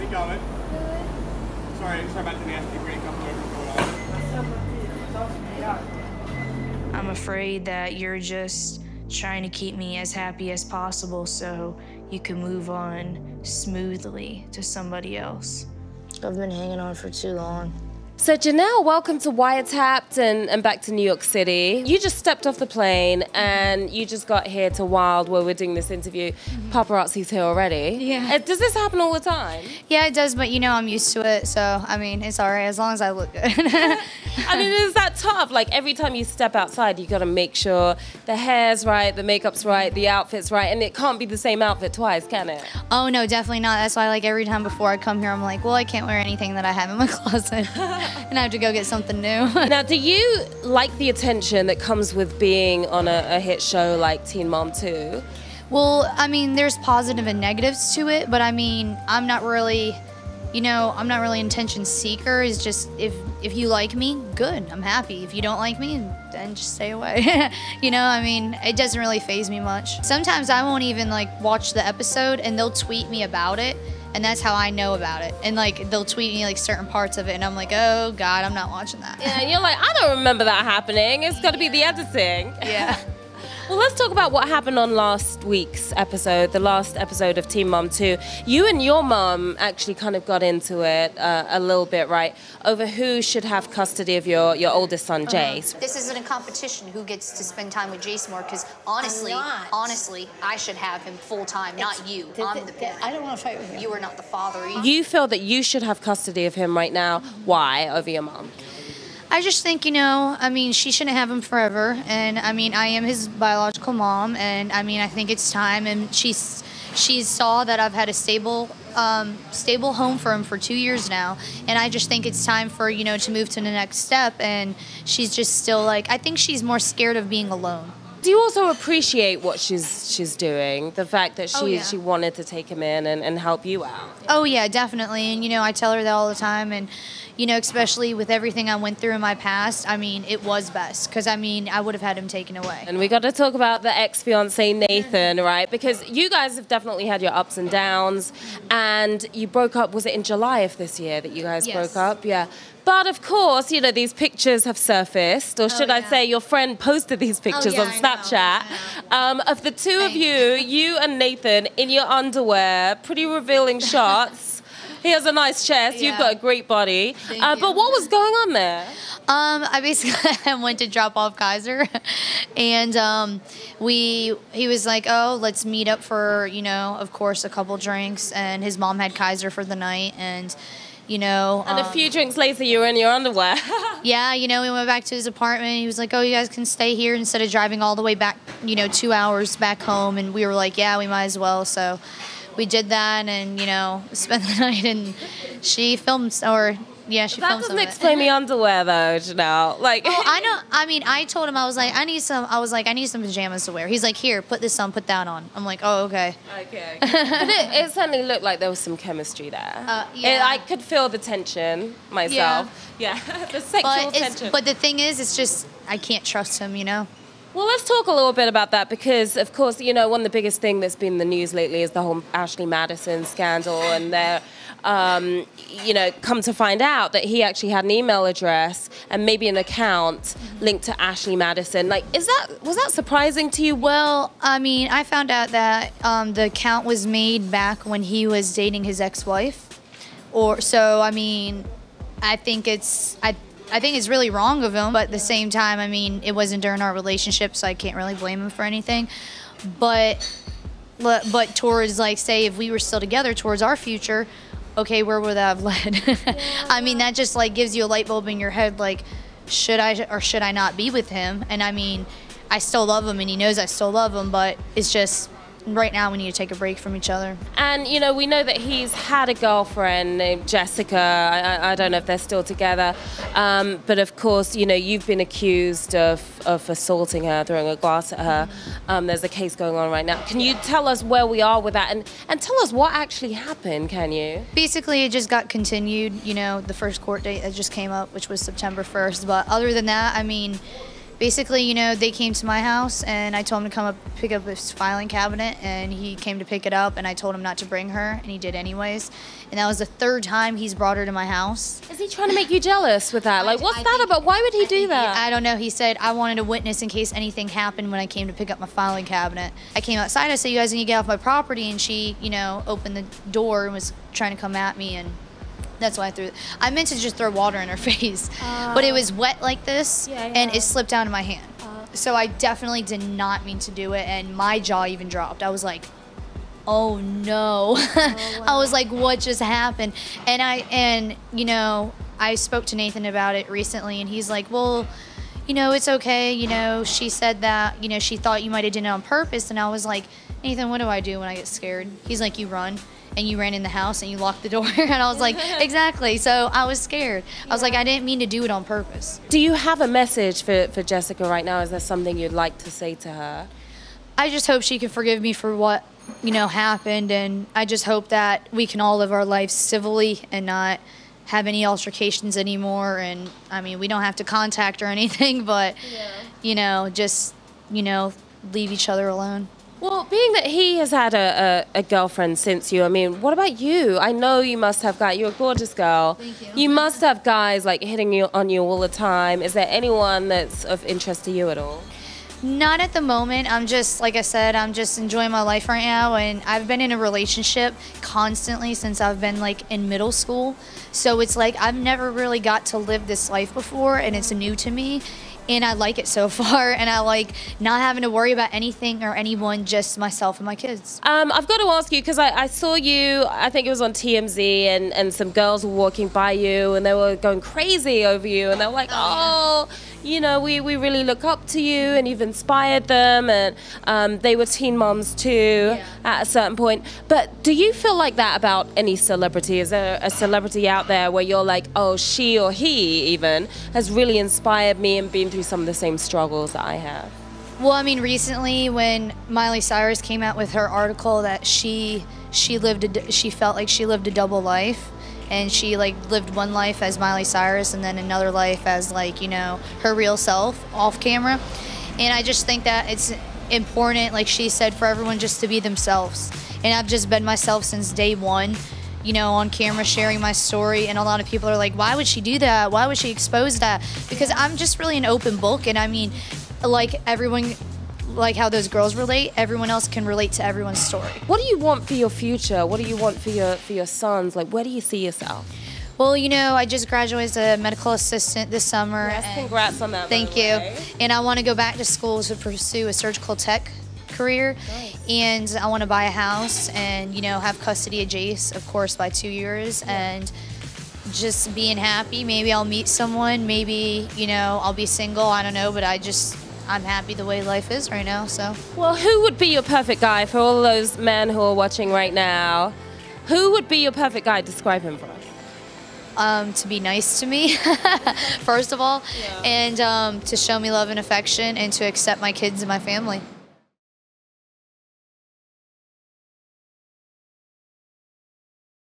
How's it going? Sorry about the nasty break up going on. I'm afraid that you're just trying to keep me as happy as possible so you can move on smoothly to somebody else. I've been hanging on for too long. So Jenelle, welcome to Wiretapped and back to New York City. You just stepped off the plane and you just got here to Wild where we're doing this interview. Paparazzi's here already. Yeah. Does this happen all the time? Yeah, it does, but you know I'm used to it, so I mean, it's all right as long as I look good. I mean, is that tough? Like every time you step outside, you gotta make sure the hair's right, the makeup's right, the outfit's right, and it can't be the same outfit twice, can it? Oh no, definitely not. That's why like every time before I come here, I'm like, well, I can't wear anything that I have in my closet. And I have to go get something new. Now, do you like the attention that comes with being on a hit show like Teen Mom 2? Well, I mean, there's positive and negatives to it, but I mean, I'm not really, you know, I'm not really an attention seeker. It's just, if you like me, good, I'm happy. If you don't like me, then just stay away. You know, I mean, it doesn't really faze me much. Sometimes I won't even like watch the episode and they'll tweet me about it. And that's how I know about it. And like they'll tweet me like certain parts of it and I'm like, oh God, I'm not watching that. Yeah, and you're like, I don't remember that happening. It's gotta be the editing. Yeah. Well, let's talk about what happened on last week's episode, the last episode of Teen Mom 2. You and your mom actually kind of got into it a little bit, right, over who should have custody of your oldest son, Jace. This isn't a competition who gets to spend time with Jace more, because honestly, I should have him full time, not you. I'm the parent. I don't want to fight with you. You are not the father. You feel that you should have custody of him right now. Why over your mom? I just think, you know, I mean, she shouldn't have him forever. And I mean, I am his biological mom. And I mean, I think it's time. And she saw that I've had a stable home for him for 2 years now. And I just think it's time for, you know, to move to the next step. And she's just still like, I think she's more scared of being alone. Do you also appreciate what she's doing? The fact that she wanted to take him in and help you out? Oh, yeah, definitely. And, you know, I tell her that all the time. And, you know, especially with everything I went through in my past, I mean, it was best. Because, I mean, I would have had him taken away. And we got to talk about the ex-fiancé, Nathan, right? Because you guys have definitely had your ups and downs. And you broke up, was it in July of this year that you guys broke up? Yeah. But of course, you know, these pictures have surfaced, or should I say your friend posted these pictures on Snapchat of the two of you and Nathan in your underwear, pretty revealing shots. He has a nice chest, you've got a great body. But what was going on there? I basically went to drop off Kaiser, and he was like, oh, let's meet up for, you know, of course, a couple drinks, and his mom had Kaiser for the night, and you know. And a few drinks later, you were in your underwear. Yeah, you know, we went back to his apartment. He was like, oh, you guys can stay here instead of driving all the way back, you know, 2 hours back home. And we were like, yeah, we might as well. So we did that and, you know, spent the night. And she filmed, yeah, she filmed some of it. That doesn't explain the underwear, though, Jenelle. Like, oh, I know. I mean, I told him, I was like, I need some pajamas to wear. He's like, here, put this on, put that on. I'm like, oh, okay. Okay. But it certainly looked like there was some chemistry there. Yeah. I could feel the tension myself. Yeah, the sexual tension. But the thing is, it's just, I can't trust him, you know? Well, let's talk a little bit about that because, of course, you know, one of the biggest things that's been in the news lately is the whole Ashley Madison scandal, and they're, you know, come to find out that he actually had an email address and maybe an account linked to Ashley Madison. Like, was that surprising to you? Well, I mean, I found out that the account was made back when he was dating his ex-wife, so I mean, I think it's really wrong of him, but at the same time, I mean, it wasn't during our relationship, so I can't really blame him for anything. But towards, like, say, if we were still together, towards our future, okay, where would that have led? I mean, that just, like, gives you a light bulb in your head, like, should I or should I not be with him? And, I mean, I still love him, and he knows I still love him, but it's just, right now we need to take a break from each other. And, you know, we know that he's had a girlfriend named Jessica. I don't know if they're still together. But, of course, you know, you've been accused of assaulting her, throwing a glass at her. There's a case going on right now. Can you tell us where we are with that? And tell us what actually happened, can you? Basically, it just got continued. You know, the first court date that just came up, which was September 1st. But other than that, I mean, basically, you know, they came to my house and I told him to come up pick up his filing cabinet, and he came to pick it up, and I told him not to bring her, and he did anyways. And that was the 3rd time he's brought her to my house. Is he trying to make you jealous with that? Like, what's that about? Why would he do that? I don't know. He said, I wanted a witness in case anything happened when I came to pick up my filing cabinet. I came outside, I said, you guys need to get off my property, and she, you know, opened the door and was trying to come at me, and that's why I meant to just throw water in her face, but it was wet like this, and it slipped out of my hand. So I definitely did not mean to do it, and my jaw even dropped. I was like, oh no. Wow. I was like, what just happened? And you know, I spoke to Nathan about it recently, and he's like, well, you know, it's okay. You know, she said that, you know, she thought you might have done it on purpose. And I was like, Nathan, what do I do when I get scared? He's like, you run. And you ran in the house and you locked the door. And I was like, exactly. So I was scared. I was like, I didn't mean to do it on purpose. Do you have a message for Jessica right now? Is there something you'd like to say to her? I just hope she can forgive me for what, you know, happened. And I just hope that we can all live our lives civilly and not have any altercations anymore. And I mean, we don't have to contact or anything, but, you know, just, you know, leave each other alone. Well, being that he has had a girlfriend since you, I mean, what about you? I know you must have you're a gorgeous girl. Thank you. You must have guys like hitting you on you all the time. Is there anyone that's of interest to you at all? Not at the moment. I'm just, like I said, I'm just enjoying my life right now, and I've been in a relationship constantly since I've been like in middle school. So it's like I've never really got to live this life before, and it's new to me. And I like it so far, and I like not having to worry about anything or anyone, just myself and my kids. I've got to ask you, because I saw you, I think it was on TMZ, and some girls were walking by you, and they were going crazy over you, and they were like, oh, you know, we really look up to you, and you've inspired them, and they were teen moms too at a certain point. But do you feel like that about any celebrity? Is there a celebrity out there where you're like, oh, she or he even has really inspired me and been through some of the same struggles that I have? Well, I mean, recently when Miley Cyrus came out with her article that she felt like she lived a double life, and she like lived one life as Miley Cyrus and then another life as, like, you know, her real self off camera. And I just think that it's important, like she said, for everyone just to be themselves. And I've just been myself since day one, you know, on camera sharing my story. And a lot of people are like, why would she do that? Why would she expose that? Because I'm just really an open book. And I mean, like everyone, like how those girls relate, everyone else can relate to everyone's story. What do you want for your future? What do you want for your sons? Like, where do you see yourself? Well, you know, I just graduated as a medical assistant this summer. Yes, congrats on that. Thank you. And I want to go back to school to pursue a surgical tech career. Nice. And I want to buy a house and, you know, have custody of Jace, of course, by 2 years. And just being happy. Maybe I'll meet someone. Maybe, you know, I'll be single. I don't know, but I'm happy the way life is right now, so. Well, who would be your perfect guy for all those men who are watching right now? Who would be your perfect guy? Describe him for us. To be nice to me, first of all, and to show me love and affection, and to accept my kids and my family.